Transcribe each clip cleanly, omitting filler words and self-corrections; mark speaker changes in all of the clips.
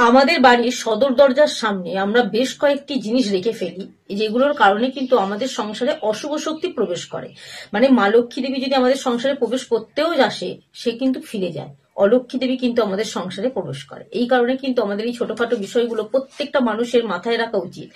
Speaker 1: আমাদের বাড়ির সদর দরজার সামনে আমরা বেশ কয়েকটি জিনিস রেখে ফেলি, যেগুলোর কারণে কিন্তু আমাদের সংসারে অশুভ শক্তি প্রবেশ করে। মানে মা লক্ষ্মী দেবী যদি আমাদের সংসারে প্রবেশ করতেও আসে, সে কিন্তু ফিরে যায়। অলক্ষ্মী দেবী কিন্তু আমাদের সংসারে প্রবেশ করে। এই কারণে কিন্তু আমাদের এই ছোটখাটো বিষয়গুলো প্রত্যেকটা মানুষের মাথায় রাখা উচিত।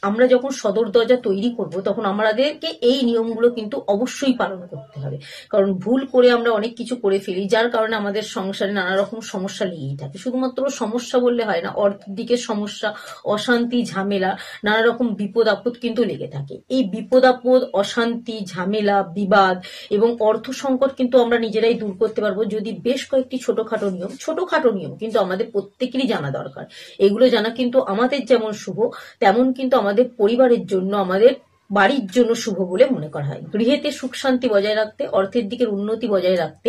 Speaker 1: আমরা যখন সদর দরজা তৈরি করব, তখন আমাদেরকে এই নিয়মগুলো কিন্তু অবশ্যই পালন করতে হবে। কারণ ভুল করে আমরা অনেক কিছু করে ফেলি, যার কারণে আমাদের সংসারে নানা রকম সমস্যা লেগেই থাকে। শুধুমাত্র সমস্যা বললে হয় না, অর্থের দিকে সমস্যা, অশান্তি, ঝামেলা, নানা রকম বিপদ আপদ কিন্তু লেগে থাকে। এই বিপদ আপদ, অশান্তি, ঝামেলা, বিবাদ এবং অর্থ সংকট কিন্তু আমরা নিজেরাই দূর করতে পারবো যদি বেশ কয়েকটি ছোটখাটো নিয়ম কিন্তু আমাদের প্রত্যেকেরই জানা দরকার। এগুলো জানা কিন্তু আমাদের যেমন শুভ, তেমন কিন্তু আমাদের পরিবারের জন্য, আমাদের বাড়ির জন্য শুভ বলে মনে করা হয়। গৃহেতে সুখ শান্তি বজায় রাখতে, অর্থের দিকের উন্নতি বজায় রাখতে,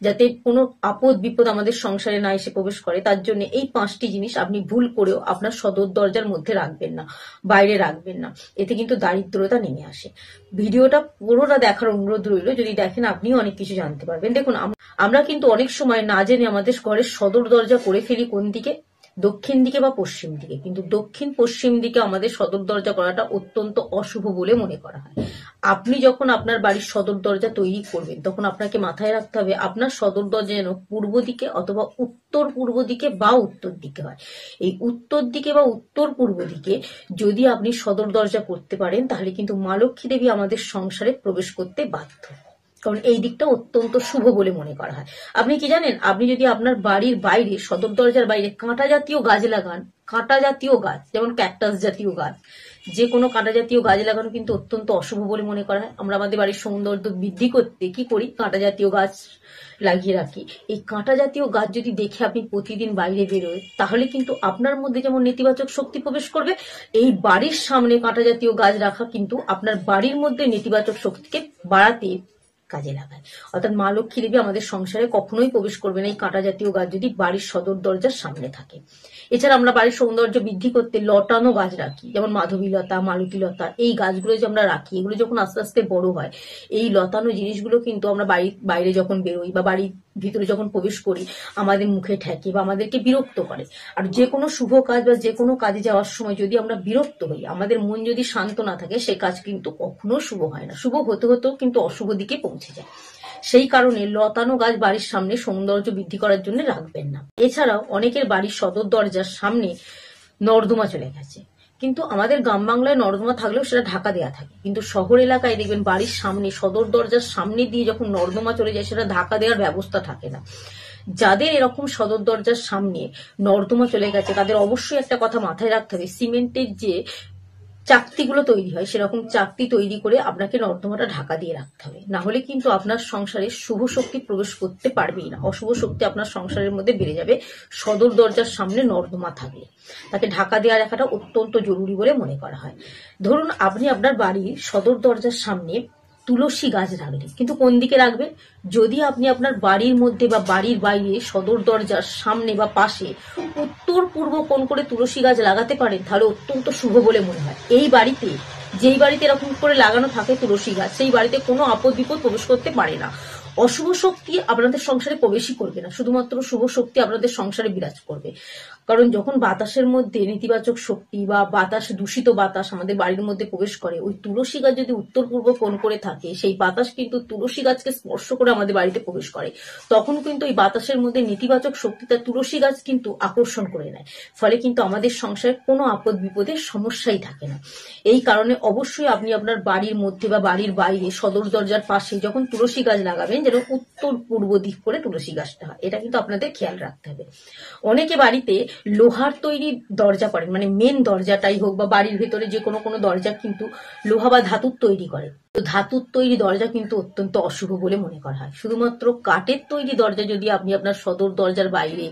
Speaker 1: যাতে কোনো আপদ বিপদ আমাদের সংসারে না এসে প্রবেশ করে, তার জন্য এই 5টি জিনিস আপনি ভুল করেও আপনার সদর দরজার মধ্যে রাখবেন না, বাইরে রাখবেন না। এতে কিন্তু দারিদ্রতা নেমে আসে। ভিডিওটা পুরোটা দেখার অনুরোধ রইল, যদি দেখেন আপনিও অনেক কিছু জানতে পারবেন। দেখুন, আমরা কিন্তু অনেক সময় না জেনে আমাদের ঘরের সদর দরজা করে ফেলি কোন দিকে, দক্ষিণ দিকে বা পশ্চিম দিকে। কিন্তু দক্ষিণ পশ্চিম দিকে আমাদের সদর দরজা করাটা অত্যন্ত অশুভ বলে মনে করা হয়। আপনি যখন আপনার বাড়ির সদর দরজা তৈরি করবেন, তখন আপনাকে মাথায় রাখতে হবে আপনার সদর দরজা যেন পূর্ব দিকে অথবা উত্তর পূর্ব দিকে বা উত্তর দিকে হয়। এই উত্তর দিকে বা উত্তর পূর্ব দিকে যদি আপনি সদর দরজা করতে পারেন, তাহলে কিন্তু মা লক্ষ্মী দেবী আমাদের সংসারে প্রবেশ করতে বাধ্য। কারণ এই দিকটা অত্যন্ত শুভ বলে মনে করা হয়। আপনি কি জানেন, আপনি যদি আপনার বাড়ির বাইরে, সদর দরজার বাইরে কাঁটা জাতীয় গাছ লাগান, কাঁটা জাতীয় গাছ যেমন ক্যাকটাস জাতীয় গাছ, যে কোনো কাঁটা জাতীয় গাছ লাগানো কিন্তু অত্যন্ত অশুভ বলে মনে করা হয়। আমরা আমাদের বাড়ির সৌন্দর্য বৃদ্ধি করতে কি করি, কাঁটা জাতীয় গাছ লাগিয়ে রাখি। এই কাঁটা জাতীয় গাছ যদি দেখে আপনি প্রতিদিন বাইরে বেরোয়, তাহলে কিন্তু আপনার মধ্যে যেমন নেতিবাচক শক্তি প্রবেশ করবে, এই বাড়ির সামনে কাঁটা জাতীয় গাছ রাখা কিন্তু আপনার বাড়ির মধ্যে নেতিবাচক শক্তিকে বাড়াতে কাজে লাগায়। অর্থাৎ মা লক্ষ্মী দেবী আমাদের সংসারে কখনোই প্রবেশ করবে না এই কাঁটা জাতীয় গাছ যদি বাড়ির সদর দরজার সামনে থাকে। এছাড়া আমরা বাড়ির সৌন্দর্য বৃদ্ধি করতে লতানো গাছ রাখি, যেমন মাধবী লতা, মালতী লতা। এই গাছগুলো যে আমরা রাখি, এগুলো যখন আস্তে আস্তে বড় হয়, এই লতানো জিনিসগুলো কিন্তু আমরা বাড়ির বাইরে যখন বেরোই বা বাড়ির ভিতরে যখন প্রবেশ করি, আমাদের মুখে ঠেকে বা আমাদেরকে বিরক্ত করে। আর যে কোনো শুভ কাজ বা যে কোনো কাজে যাওয়ার সময় যদি আমরা বিরক্ত হই, আমাদের মন যদি শান্ত না থাকে, সে কাজ কিন্তু কখনো শুভ হয় না। শুভ হতে হতেও কিন্তু অশুভ দিকে পৌঁছে যায়। সেই কারণে লতানো গাছ বাড়ির সামনে সৌন্দর্য বৃদ্ধি করার জন্য রাখবেন না। এছাড়াও অনেকের বাড়ির সদর দরজার সামনে নর্দমা চলে গেছে, কিন্তু আমাদের গ্রাম বাংলায় নর্দমা থাকলেও সেটা ঢাকা দেওয়া থাকে। কিন্তু শহর এলাকায় দেখবেন বাড়ির সামনে, সদর দরজার সামনে দিয়ে যখন নর্দমা চলে যায়, সেটা ঢাকা দেওয়ার ব্যবস্থা থাকে না। যাদের এরকম সদর দরজার সামনে নর্দমা চলে গেছে, তাদের অবশ্যই একটা কথা মাথায় রাখতে হবে, সিমেন্টের যে চাকতিগুলো তৈরি হয়, সেরকম চাকতি তৈরি করে আপনাকে নর্দমাটা ঢাকা দিয়ে রাখতে হবে। না হলে কিন্তু আপনার সংসারে শুভ শক্তি প্রবেশ করতে পারবেই না, অশুভ শক্তি আপনার সংসারের মধ্যে বেড়ে যাবে। সদর দরজার সামনে নর্দমা থাকলে তাকে ঢাকা দেওয়া রাখাটা অত্যন্ত জরুরি বলে মনে করা হয়। ধরুন, আপনি আপনার বাড়ির সদর দরজার সামনে তুলসী গাছ রাখলেন, কিন্তু কোন দিকে রাখবেন? যদি আপনি আপনার বাড়ির মধ্যে বা বাড়ির বাইরে সদর দরজার সামনে বা পাশে উত্তর পূর্ব কোণ করে তুলসী গাছ লাগাতে পারেন, তাহলে অত্যন্ত শুভ বলে মনে হয়। এই বাড়িতে, যেই বাড়িতে এরকম করে লাগানো থাকে তুলসী গাছ, সেই বাড়িতে কোনো আপদ বিপদ প্রবেশ করতে পারে না। অশুভ শক্তি আপনাদের সংসারে প্রবেশই করবে না, শুধুমাত্র শুভ শক্তি আপনাদের সংসারে বিরাজ করবে। কারণ যখন বাতাসের মধ্যে নেতিবাচক শক্তি বা বাতাস, দূষিত বাতাস আমাদের বাড়ির মধ্যে প্রবেশ করে, ওই তুলসী গাছ যদি উত্তর পূর্ব কোণ করে থাকে, সেই বাতাস কিন্তু তুলসী গাছকে স্পর্শ করে আমাদের বাড়িতে প্রবেশ করে। তখন কিন্তু এই বাতাসের মধ্যে নেতিবাচক শক্তিটা তুলসী গাছ কিন্তু আকর্ষণ করে নেয়। ফলে কিন্তু আমাদের সংসারে কোনো আপদ বিপদের সমস্যাই থাকে না। এই কারণে অবশ্যই আপনি আপনার বাড়ির মধ্যে বা বাড়ির বাইরে সদর দরজার পাশে যখন তুলসী গাছ লাগাবেন, যেন উত্তর পূর্ব দিক করে তুলসী গাছটা হয়, এটা কিন্তু আপনাদের খেয়াল রাখতে হবে। অনেকে বাড়িতে লোহার তৈরি দরজা করেন, মানে মেন দরজাটাই হোক বা বাড়ির ভেতরে যে কোনো দরজা কিন্তু লোহা বা ধাতুর তৈরি করে। তো ধাতুর তৈরি দরজা কিন্তু অত্যন্ত অশুভ বলে মনে করা হয়। শুধুমাত্র কাঠের তৈরি দরজা যদি আপনি আপনার সদর দরজার বাইরে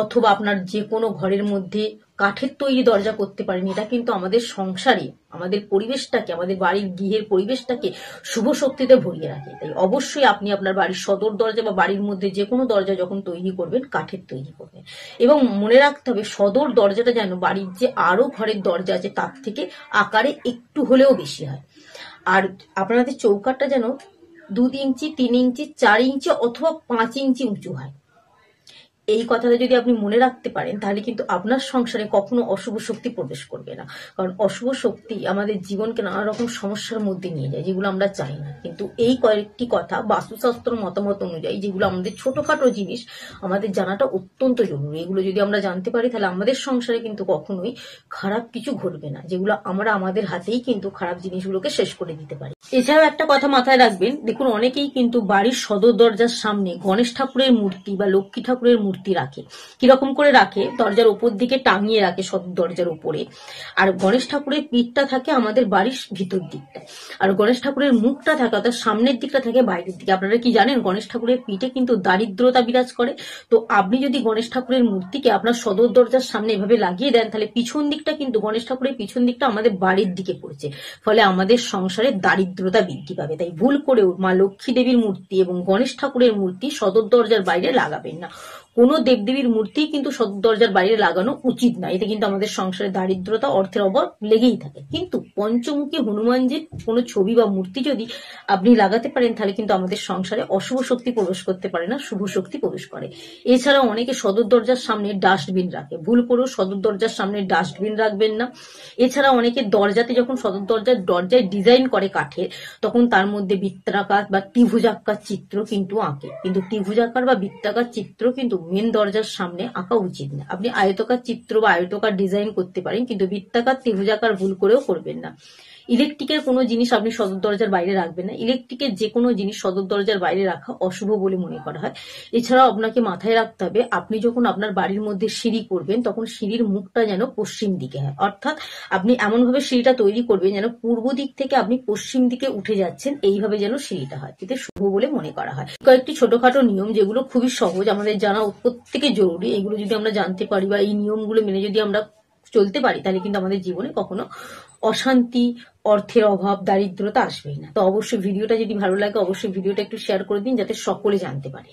Speaker 1: অথবা আপনার যে কোনো ঘরের মধ্যে কাঠের তৈরি দরজা করতে পারেন, এটা কিন্তু আমাদের সংসারে, আমাদের পরিবেশটাকে, আমাদের বাড়ির গৃহের পরিবেশটাকে শুভ শক্তিতে ভরিয়ে রাখে। তাই অবশ্যই আপনি আপনার বাড়ির সদর দরজা বা বাড়ির মধ্যে যে কোনো দরজা যখন তৈরি করবেন, কাঠের তৈরি করবেন। এবং মনে রাখতে হবে, সদর দরজাটা যেন বাড়ির যে আরো ঘরের দরজা আছে তার থেকে আকারে একটু হলেও বেশি হয়। আর আপনাদের চৌকাঠটা যেন 2 ইঞ্চি, 3 ইঞ্চি, 4 ইঞ্চি অথবা 5 ইঞ্চি উঁচু হয়। এই কথাটা যদি আপনি মনে রাখতে পারেন তাহলে কিন্তু আপনার সংসারে কখনো অশুভ শক্তি প্রবেশ করবে না। কারণ অশুভ শক্তি আমাদের জীবনকে নানা রকম সমস্যার মধ্যে নিয়ে যায়, যেগুলো আমরা চাই না। কিন্তু এই কয়েকটি কথা বাস্তুশাস্ত্র মতামত অনুযায়ী, যেগুলো আমাদের ছোটখাটো জিনিস, আমাদের জানাটা অত্যন্ত জরুরি। এগুলো যদি আমরা জানতে পারি তাহলে আমাদের সংসারে কিন্তু কখনোই খারাপ কিছু ঘটবে না, যেগুলো আমরা আমাদের হাতেই কিন্তু খারাপ জিনিসগুলোকে শেষ করে দিতে পারি। এছাড়াও একটা কথা মাথায় রাখবেন, দেখুন অনেকেই কিন্তু বাড়ির সদর দরজার সামনে গণেশ ঠাকুরের মূর্তি বা লক্ষ্মী ঠাকুরের মূর্তি রাখে। কিরকম করে রাখে? দরজার ওপর দিকে টাঙিয়ে রাখে, সদর দরজার উপরে। আর গণেশ ঠাকুরের পিঠটা থাকে আমাদের বাড়ির ভিতর দিকটায়, আর গণেশ ঠাকুরের মুখটা থাকে অর্থাৎ সামনের দিকটা থাকে বাইরের দিকে। আপনারা কি জানেন গণেশ ঠাকুরের পিঠে কিন্তু দারিদ্রতা বিরাজ করে? তো আপনি যদি গণেশ ঠাকুরের মূর্তিকে আপনার সদর দরজার সামনে এভাবে লাগিয়ে দেন তাহলে পিছন দিকটা কিন্তু গণেশ ঠাকুরের পিছন দিকটা আমাদের বাড়ির দিকে পড়ছে, ফলে আমাদের সংসারে দারিদ্রতা বৃদ্ধি পাবে। তাই ভুল করেও মা লক্ষ্মী দেবীর মূর্তি এবং গণেশ ঠাকুরের মূর্তি সদর দরজার বাইরে লাগাবেন না। কোনো দেবদেবীর মূর্তি কিন্তু সদর দরজার বাইরে লাগানো উচিত না, এতে কিন্তু আমাদের সংসারে দারিদ্রতা, অর্থের অভাব লেগেই থাকে। কিন্তু পঞ্চমুখী হনুমানজির কোনো ছবি বা মূর্তি যদি আপনি লাগাতে পারেন তাহলে কিন্তু আমাদের সংসারে অশুভ শক্তি প্রবেশ করতে পারে না, শুভ শক্তি প্রবেশ করে। এছাড়াও অনেকে সদর দরজার সামনে ডাস্টবিন রাখে, ভুল করেও সদর দরজার সামনে ডাস্টবিন রাখবেন না। এছাড়া অনেকে দরজাতে যখন সদর দরজায় ডিজাইন করে কাঠের, তখন তার মধ্যে বৃত্তাকার বা ত্রিভুজাকার চিত্র কিন্তু আঁকে, কিন্তু ত্রিভুজাকার বা বৃত্তাকার চিত্র কিন্তু মেন দরজার সামনে আঁকা উচিত না। আপনি আয়তকার চিত্র বা আয়তকার ডিজাইন করতে পারেন, কিন্তু বৃত্তাকার ত্রিভুজাকার ভুল করেও করবেন না। ইলেকট্রিকের কোনো জিনিস আপনি সদর দরজার বাইরে রাখবেন না। ইলেকট্রিকের যে কোনো জিনিস সদর দরজার বাইরে রাখা অশুভ বলে মনে করা হয়। এছাড়াও আপনাকে মাথায় রাখতে হবে, আপনি যখন আপনার বাড়ির মধ্যে সিঁড়ি করবেন তখন সিঁড়ির মুখটা যেন পশ্চিম দিকে হয়, অর্থাৎ আপনি এমনভাবে সিঁড়িটা তৈরি করবেন যেন পূর্ব দিক থেকে আপনি পশ্চিম দিকে উঠে যাচ্ছেন, এইভাবে যেন সিঁড়িটা হয়, এতে শুভ বলে মনে করা হয়। কয়েকটি ছোটখাটো নিয়ম যেগুলো খুবই সহজ, আমাদের জানা প্রত্যেকে জরুরি। এগুলো যদি আমরা জানতে পারি বা এই নিয়মগুলো মেনে যদি আমরা চলতে পারি তাহলে কিন্তু আমাদের জীবনে কখনো অশান্তি, অর্থের অভাব, দারিদ্রতা আসবেই না। তো অবশ্যই ভিডিওটা যদি ভালো লাগে অবশ্যই ভিডিওটা একটু শেয়ার করে দিন যাতে সকলে জানতে পারে।